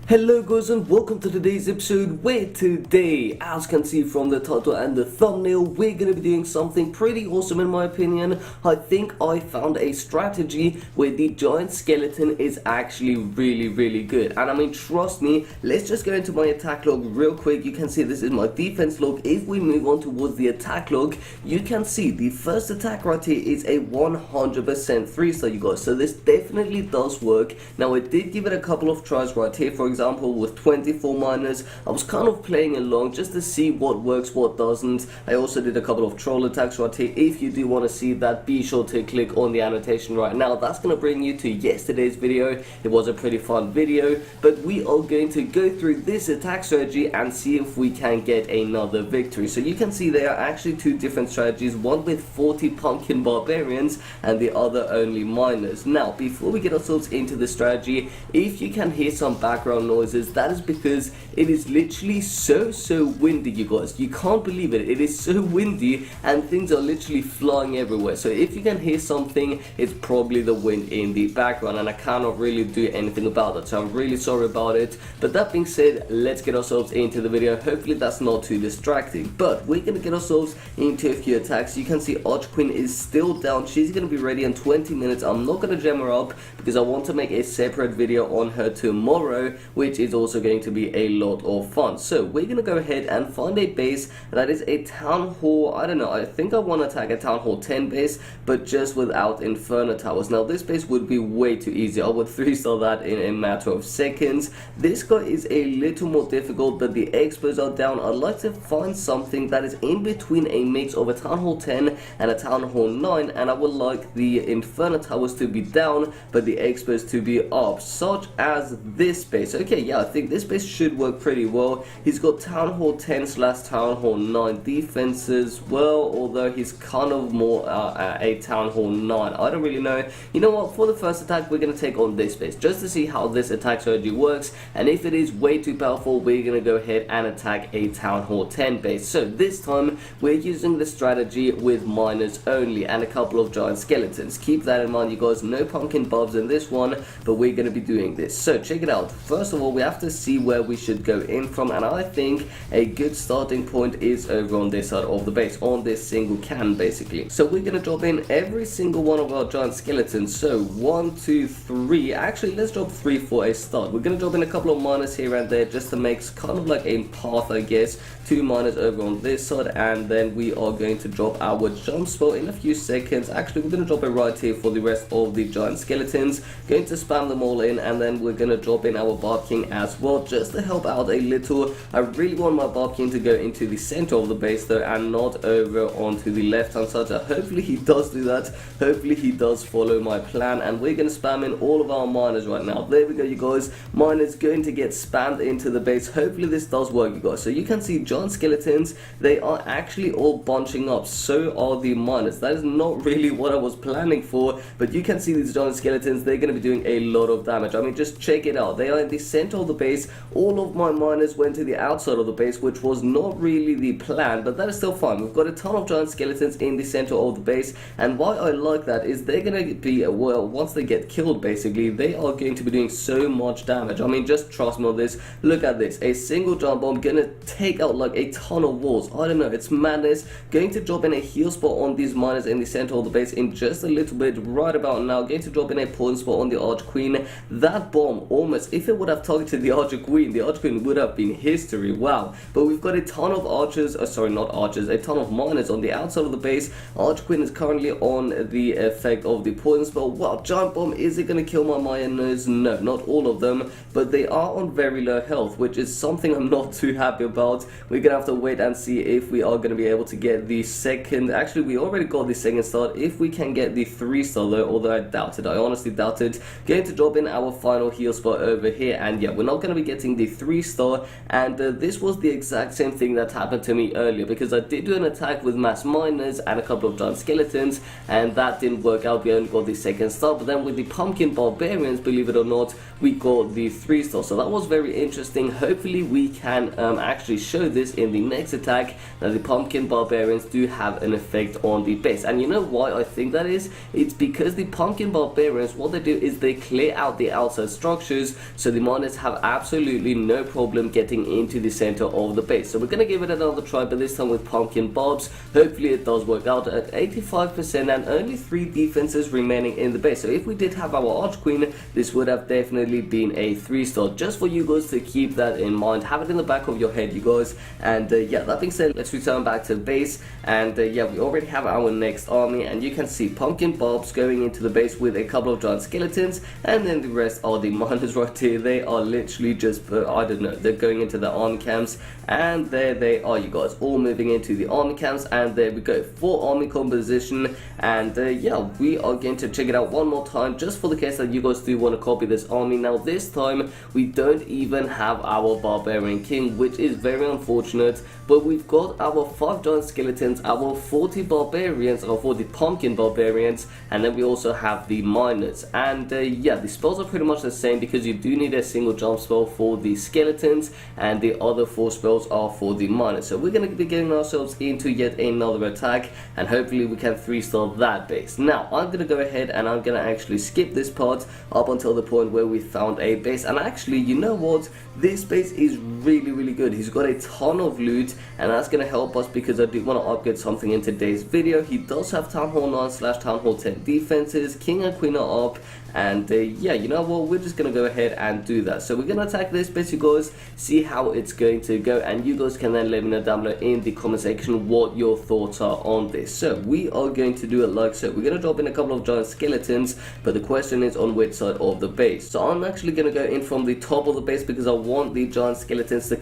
Hello guys and welcome to today's episode where today, as you can see from the title and the thumbnail, we're going to be doing something pretty awesome in my opinion. I think I found a strategy where the giant skeleton is actually really good. And I mean, trust me, let's just go into my attack log real quick. You can see this is my defense log. If we move on towards the attack log, you can see the first attack right here is a 100% 3-star, you guys. So this definitely does work. Now I did give it a couple of tries right here. For example, with 24 miners, I was kind of playing along just to see what works, what doesn't. I also did a couple of troll attacks right here. If you do want to see that, be sure to click on the annotation right now. That's going to bring you to yesterday's video. It was a pretty fun video, but we are going to go through this attack strategy and see if we can get another victory. So you can see there are actually two different strategies, one with 40 pumpkin barbarians and the other only miners. Now, before we get ourselves into the strategy, if you can hear some background noises, that is because it is literally so windy, you guys. You can't believe it. It is so windy and things are literally flying everywhere. So if you can hear something, it's probably the wind in the background, and I cannot really do anything about it, so I'm really sorry about it. But that being said, let's get ourselves into the video. Hopefully that's not too distracting, but we're gonna get ourselves into a few attacks. You can see Arch Queen is still down. She's gonna be ready in 20 minutes. I'm not gonna gem her up because I want to make a separate video on her tomorrow, which is also going to be a lot of fun. So we're gonna go ahead and find a base that is a town hall. I don't know, I think I want to attack a town hall 10 base, but just without inferno towers. Now this base would be way too easy. I would 3-star that in a matter of seconds. This guy is a little more difficult, but the expos are down. I'd like to find something that is in between a mix of a town hall 10 and a town hall 9, and I would like the inferno towers to be down but the expos to be up, such as this base. Okay, yeah, I think this base should work pretty well. He's got town hall 10 / town hall 9 defenses, well, although he's kind of more a town hall 9. I don't really know. You know what, for the first attack we're going to take on this base just to see how this attack strategy works, and if it is way too powerful, we're going to go ahead and attack a town hall 10 base. So this time we're using the strategy with miners only and a couple of giant skeletons. Keep that in mind, you guys. No pumpkin bobs in this one, but we're going to be doing this. So check it out. First of all, we have to see where we should go in from, and I think a good starting point is over on this side of the base, on this single cannon basically. So we're going to drop in every single one of our giant skeletons. So 1, 2, 3, actually let's drop 3 for a start. We're going to drop in a couple of miners here and there just to make kind of like a path, I guess. 2 miners over on this side, and then we are going to drop our jump spell in a few seconds. Actually, we're going to drop it right here for the rest of the giant skeletons. Going to spam them all in, and then we're going to drop in our Barb King as well just to help out a little. I really want my Barb King to go into the center of the base though, and not over onto the left hand side. So hopefully he does do that. Hopefully he does follow my plan, and we're going to spam in all of our miners right now. There we go, you guys. Miners going to get spammed into the base. Hopefully this does work, you guys. So you can see giant skeletons, they are actually all bunching up. So are the miners. That is not really what I was planning for, but you can see these giant skeletons, they're going to be doing a lot of damage. I mean, just check it out. They are in the center of the base. All of my miners went to the outside of the base, which was not really the plan, but that is still fine. We've got a ton of giant skeletons in the center of the base, and why I like that is they're going to be, well, once they get killed basically, they are going to be doing so much damage. I mean, just trust me on this. Look at this. A single giant bomb gonna take out like a ton of walls. I don't know, it's madness. Going to drop in a heal spot on these miners in the center of the base in just a little bit right about now. Going to drop in a poison spot on the Arch Queen. That bomb almost, if it would have targeted the Arch Queen, the Arch Queen would have been history. Wow. But we've got a ton of archers, sorry, not archers, a ton of miners on the outside of the base. Arch Queen is currently on the effect of the poison spell. Wow, giant bomb, is it going to kill my miners? No, not all of them, but they are on very low health, which is something I'm not too happy about. We're going to have to wait and see if we are going to be able to get the second. Actually, we already got the second start. If we can get the 3-star though, although I doubt it. I honestly doubt it. Going to drop in our final heal spot over here, and yeah, we're not going to be getting the 3-star, and this was the exact same thing that happened to me earlier, because I did do an attack with mass miners and a couple of giant skeletons, and that didn't work out. We only got the second star, but then with the pumpkin barbarians, believe it or not, we got the 3-star. So that was very interesting. Hopefully we can actually show this in the next attack, that the pumpkin barbarians do have an effect on the base. And you know why I think that is? It's because the pumpkin barbarians, what they do is they clear out the outside structures, so the miners have absolutely no problem getting into the center of the base. So we're going to give it another try, but this time with pumpkin bobs. Hopefully it does work out at 85% and only 3 defenses remaining in the base. So if we did have our arch queen, this would have definitely been a 3-star. Just for you guys to keep that in mind, have it in the back of your head, you guys. And yeah, that being said, let's return back to base. And yeah, we already have our next army, and you can see pumpkin bobs going into the base with a couple of giant skeletons, and then the rest are the miners right here. They are literally just I don't know, they're going into the army camps, and there they are, you guys, all moving into the army camps. And there we go, 4 army composition. And yeah, we are going to check it out one more time, just for the case that you guys do want to copy this army. Now this time we don't even have our barbarian king, which is very unfortunate, but we've got our 5 giant skeletons, our 40 barbarians, or 40 pumpkin barbarians, and then we also have the miners. And yeah, the spells are pretty much the same, because you do need a single jump spell for the skeletons, and the other 4 spells are for the miners. So we're going to be getting ourselves into yet another attack, and hopefully we can 3-star that base. Now I'm going to go ahead and I'm going to actually skip this part up until the point where we found a base. And actually, you know what, this base is really good. He's got a ton of loot, and that's going to help us because I do want to upgrade something in today's video. He does have Town Hall 9 / Town Hall 10 defenses, King and Queen are up, and yeah, you know what, we're just going to go ahead and do that. So we're going to attack this base, you guys, see how it's going to go, and you guys can then let me know down below in the comment section what your thoughts are on this. So we are going to do it like so. We're going to drop in a couple of giant skeletons, but the question is on which side of the base. So I'm actually going to go in from the top of the base, because I want the giant skeletons to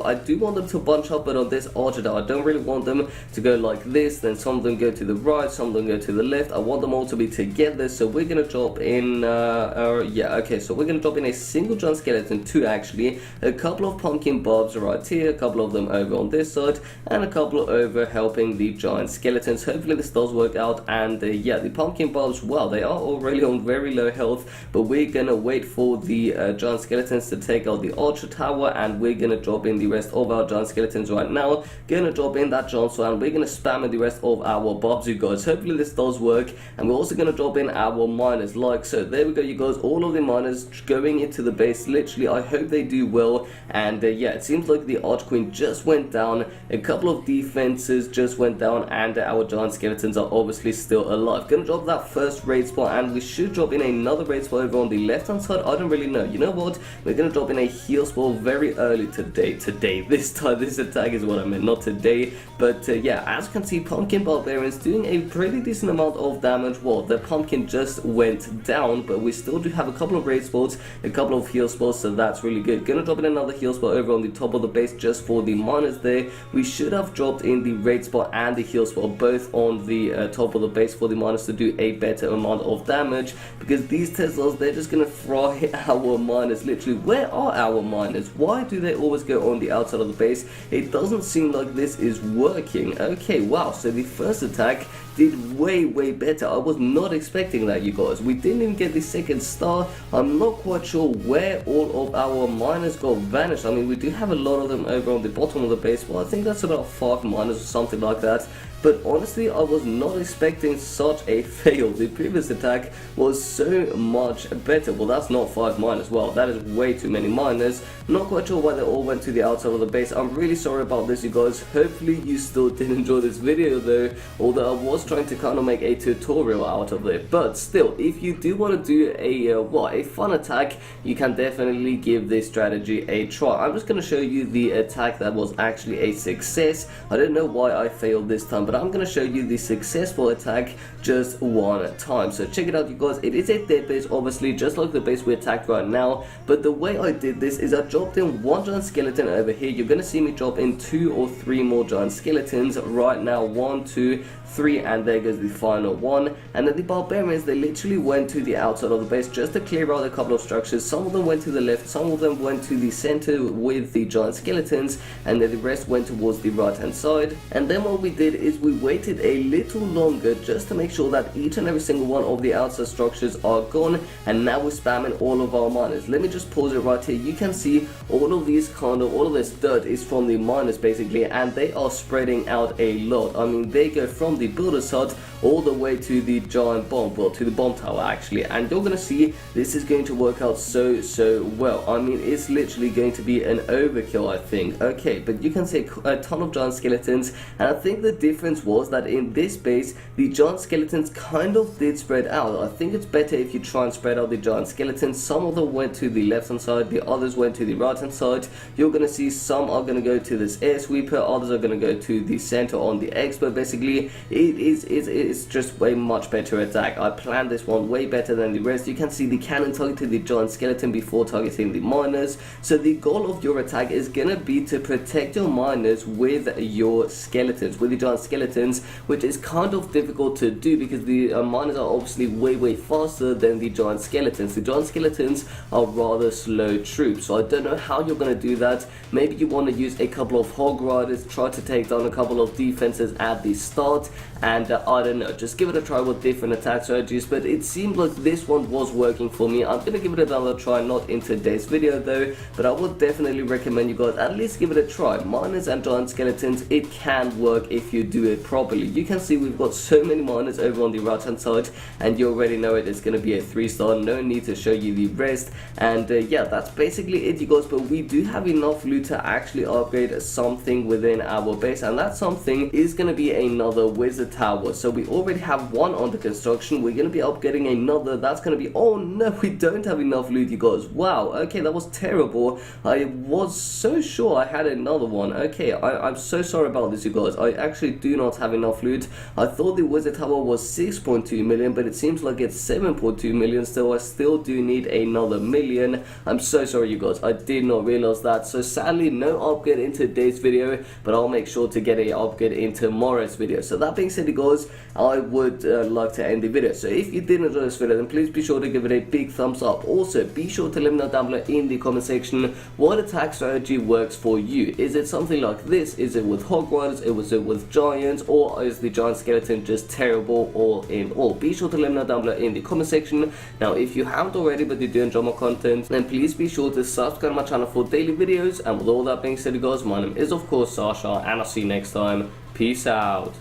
I do want them to bunch up, but on this archer tower, I don't really want them to go like this, then some of them go to the right, some of them go to the left. I want them all to be together. So we're going to drop in, yeah, okay, so we're going to drop in a single giant skeleton, 2 actually, a couple of pumpkin bobs right here, a couple of them over on this side, and a couple over helping the giant skeletons. Hopefully this does work out. And yeah, the pumpkin bobs, well, they are already on very low health, but we're going to wait for the giant skeletons to take out the archer tower, and we're going to drop in the rest of our giant skeletons right now. Gonna drop in that giant sword, and we're gonna spam in the rest of our bobs, you guys. Hopefully this does work. And we're also gonna drop in our miners like so. There we go, you guys, all of the miners going into the base. Literally, I hope they do well. And yeah, it seems like the arch queen just went down, a couple of defenses just went down, and our giant skeletons are obviously still alive. Gonna drop that first raid spot, and we should drop in another raid spot over on the left hand side. I don't really know. You know what, we're gonna drop in a heal spell very early today. This time, this attack is what I meant, not today. But yeah, as you can see, pumpkin barbarians doing a pretty decent amount of damage. Well, the pumpkin just went down, but we still do have a couple of raid spells, a couple of heal spells, so that's really good. Gonna drop in another heal spell over on the top of the base just for the miners there. We should have dropped in the raid spot and the heal spell both on the top of the base for the miners to do a better amount of damage, because these Teslas, they're just gonna fry our miners. Literally, where are our miners? Why do they always go on the outside of the base? It doesn't seem like this is working. Okay, wow, so the first attack did way better. I was not expecting that, you guys. We didn't even get the second star. I'm not quite sure where all of our miners got vanished. I mean, we do have a lot of them over on the bottom of the base. Well, I think that's about 5 miners or something like that. But honestly, I was not expecting such a fail. The previous attack was so much better. Well, that's not 5 miners. Well, that is way too many miners. Not quite sure why they all went to the outside of the base. I'm really sorry about this, you guys. Hopefully you still did enjoy this video though, although I was trying to kind of make a tutorial out of it. But still, if you do want to do a fun attack, you can definitely give this strategy a try. I'm just going to show you the attack that was actually a success. I don't know why I failed this time, but I'm going to show you the successful attack just one time. So check it out, you guys. It is a dead base, obviously, just like the base we attacked right now. But the way I did this is I dropped in 1 giant skeleton over here. You're going to see me drop in 2 or 3 more giant skeletons right now. 1, 2, 3, and there goes the final one. And then the barbarians, they literally went to the outside of the base just to clear out a couple of structures. Some of them went to the left, some of them went to the center with the giant skeletons, and then the rest went towards the right hand side. And then what we did is is we waited a little longer just to make sure that each and every single one of the outside structures are gone, and now we're spamming all of our miners. Let me just pause it right here. You can see all of this dirt is from the miners basically, and they are spreading out a lot. I mean, they go from the builder's hut all the way to the giant bomb, well, to the bomb tower actually, and you're gonna see this is going to work out so well. I mean, it's literally going to be an overkill, I think. Okay, but you can see a ton of giant skeletons, and I think the difference was that in this base the giant skeletons kind of did spread out. I think it's better if you try and spread out the giant skeletons. Some of them went to the left hand side, the others went to the right hand side. You're gonna see some are gonna go to this air sweeper, others are gonna go to the center on the expert. Basically it's just a much better attack. I planned this one way better than the rest. You can see the cannon targeted the giant skeleton before targeting the miners. So the goal of your attack is gonna be to protect your miners with your skeletons, with the giant skeletons, which is kind of difficult to do because the miners are obviously way faster than the giant skeletons. The giant skeletons are rather slow troops, so I don't know how you're gonna do that. Maybe you want to use a couple of hog riders, try to take down a couple of defenses at the start, and I don't know, just give it a try with different attack strategies. But it seemed like this one was working for me. I'm gonna give it another try, not in today's video though, but I would definitely recommend you guys at least give it a try. Miners and giant skeletons, it can work if you do it properly. You can see we've got so many miners over on the right hand side, and you already know it's gonna be a 3-star, no need to show you the rest. And yeah, that's basically it, you guys. But we do have enough loot to actually upgrade something within our base, and that something is gonna be another wizard tower. So we already have one under construction. We're gonna be upgrading another. That's gonna be, oh no, we don't have enough loot, you guys. Wow, okay, that was terrible. I was so sure I had another one. Okay, I'm so sorry about this, you guys. I actually do not have enough loot. I thought the wizard tower was 6.2 million, but it seems like it's 7.2 million, so I still do need another million. I'm so sorry, you guys. I did not realize that. So sadly, no upgrade in today's video, but I'll make sure to get an upgrade in tomorrow's video. So that being said, you guys, I would like to end the video. So if you did enjoy this video, then please be sure to give it a big thumbs up. Also, be sure to let me know down below in the comment section what attack strategy works for you. Is it something like this? Is it with hog riders? Is it with giants? Or is the giant skeleton just terrible all in all? Be sure to let me know down below in the comment section. Now, if you haven't already but you do enjoy my content, then please be sure to subscribe to my channel for daily videos. And with all that being said, you guys, my name is of course Asascha, and I'll see you next time. Peace out.